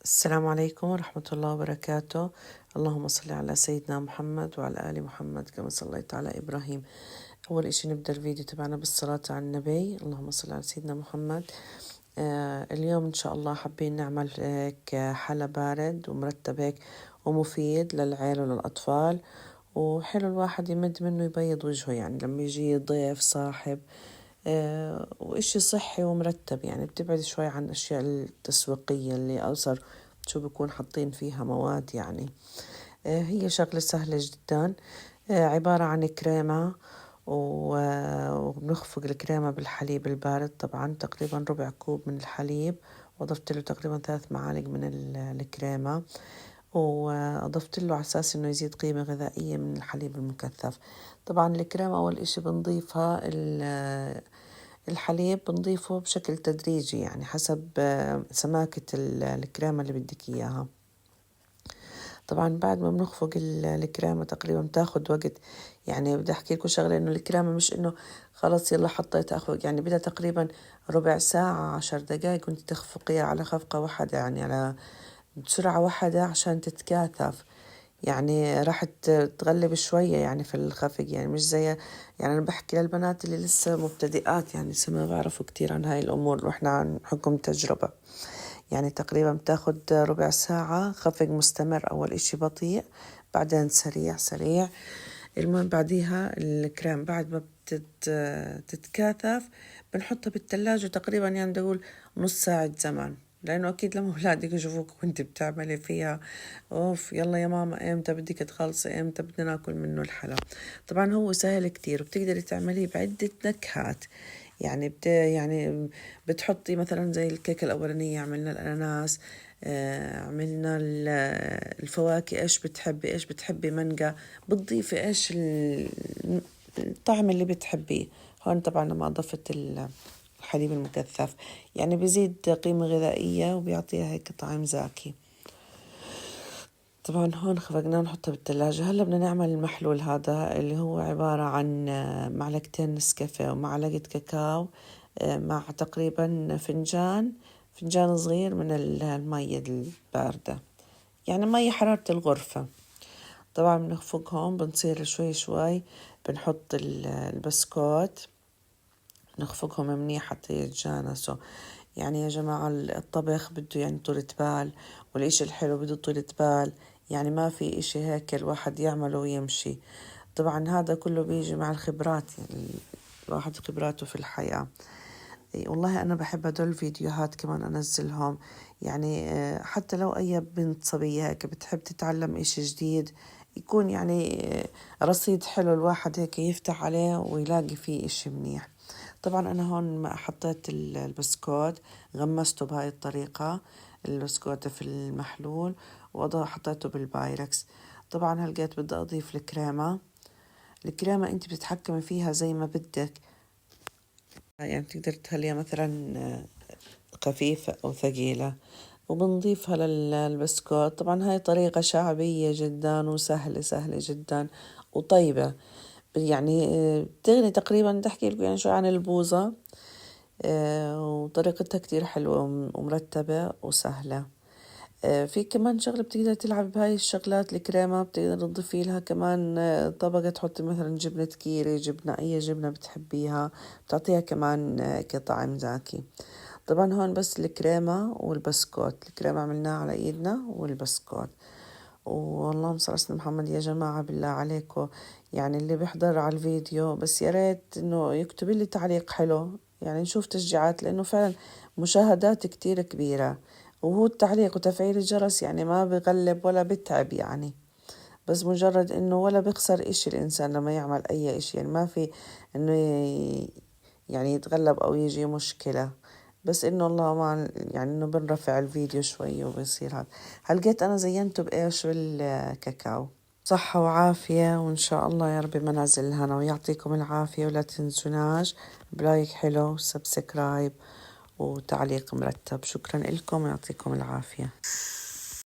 السلام عليكم ورحمة الله وبركاته. اللهم صل على سيدنا محمد وعلى آل محمد كما صليت على إبراهيم. أول إشي نبدأ الفيديو تبعنا بالصلاة على النبي. اللهم صل على سيدنا محمد. اليوم إن شاء الله حابين نعمل هيك حلا بارد ومرتب هيك ومفيد للعيل وللأطفال، وحلو الواحد يمد منه يبيض وجهه يعني لما يجي ضيف صاحب. وإشي صحي ومرتب، يعني بتبعد شوي عن الأشياء التسويقية اللي أصر شو بيكون حاطين فيها مواد يعني. هي شغلة سهلة جدا. عبارة عن كريمة وبنخفق الكريمة بالحليب البارد، طبعا تقريبا ربع كوب من الحليب، وأضفت له تقريبا 3 معالق من الكريمة، وأضفت له على أساس إنه يزيد قيمة غذائية من الحليب المكثف. طبعا الكريمة أول إشي بنضيفها الحليب بنضيفه بشكل تدريجي، يعني حسب سماكة الكريمة اللي بدك إياها. طبعا بعد ما بنخفق الكريمة تقريبا بتاخد وقت، يعني بدي أحكي لكم شغلة إنه الكريمة مش إنه خلص يلا حطيت أخفق، يعني بدها تقريبا ربع ساعة 10 دقايق وانت تخفقيها على خفقة واحدة، يعني على بسرعة واحدة عشان تتكاثف. يعني راح تغلب شوية يعني في الخفق، يعني مش زي يعني أنا بحكي للبنات اللي لسه مبتدئات، يعني لسه ما بعرفوا كتير عن هاي الأمور، وإحنا عن حكم تجربة. يعني تقريبا بتاخد ربع ساعة خفق مستمر، أول إشي بطيء بعدين سريع سريع. المهم بعديها الكريم بعد ما تتكاثف بنحطها بالثلاجة تقريبا، يعني بدي أقول نص ساعة زمن، لأنه أكيد لما أولادك يشوفوك وأنت بتعملي فيها أوف يلا يا ماما إمتى بدك تخلصي، إمتى بدنا ناكل منه الحلا. طبعا هو سهل كتير وبتقدري تعمليه بعدة نكهات. يعني يعني بتحطي مثلا زي الكيكة الأولانية عملنا الأناناس، عملنا الفواكه، إيش بتحبي مانجا، بتضيفي إيش الطعم اللي بتحبيه. هون طبعا لما أضفت الحليب المكثف يعني بزيد قيمة غذائية وبيعطيها هيك طعم زاكي. طبعا هون خفقناه نحطه بالثلاجة. هلا بدنا نعمل المحلول هذا اللي هو عبارة عن معلقتين نسكافيه ومعلقة كاكاو، مع تقريبا فنجان صغير من المية الباردة، يعني مية حرارة الغرفة. طبعا بنخفقهم بنصير شوي شوي، بنحط البسكوت نخفقهم منيح حتى يتجانسوا. يعني يا جماعة الطبخ بده يعني طولة بال، والإشي الحلو بده طولة بال، يعني ما في إشي هيك الواحد يعمله ويمشي. طبعا هذا كله بيجي مع الخبرات، يعني الواحد خبراته في الحياة. والله أنا بحب هدول الفيديوهات كمان أنزلهم، يعني حتى لو أي بنت صبية هيك بتحب تتعلم إشي جديد، يكون يعني رصيد حلو الواحد هيك يفتح عليه ويلاقي فيه إشي منيح. طبعا أنا هون ما حطيت البسكوت، غمسته بهاي الطريقة البسكوت في المحلول حطيته بالبايركس. طبعا هلقيت بدي أضيف الكريمة أنت بتتحكمي فيها زي ما بدك، يعني تقدر تخليها مثلا خفيفة أو ثقيلة، وبنضيفها للبسكوت. طبعا هاي طريقة شعبية جدا وسهلة سهلة جدا وطيبة، يعني بتغني تقريبا تحكي لكم يعني شو عن البوظة. وطريقتها كتير حلوة ومرتبة وسهلة. في كمان شغلة بتقدر تلعب بهاي الشغلات الكريمة، بتقدر تضيفي لها كمان طبقة، تحطي مثلا جبنة كيري، جبنة أي جبنة بتحبيها، بتعطيها كمان كطعم زاكي. طبعا هون بس الكريمة والبسكوت، الكريمة عملناها على ايدنا والبسكوت. واللهم صل على سيدنا محمد. يا جماعة بالله عليكم، يعني اللي بيحضر على الفيديو بس يا ريت انه يكتب لي تعليق حلو، يعني نشوف تشجيعات، لانه فعلا مشاهدات كتير كبيرة، وهو التعليق وتفعيل الجرس يعني ما بغلب ولا بتعب، يعني بس مجرد انه ولا بيخسر اشي الانسان لما يعمل اي اشي، يعني ما في انه يعني يتغلب او يجي مشكلة، بس انه الله ما يعني انه بنرفع الفيديو شوي وبيصير هذا. هلقيت انا زينته بايش؟ بالكاكاو. صحة وعافية وإن شاء الله يا ربي منازل الهنا، ويعطيكم العافية، ولا تنسوناش بلايك حلو وسبسكرايب وتعليق مرتب. شكرا لكم ويعطيكم العافية.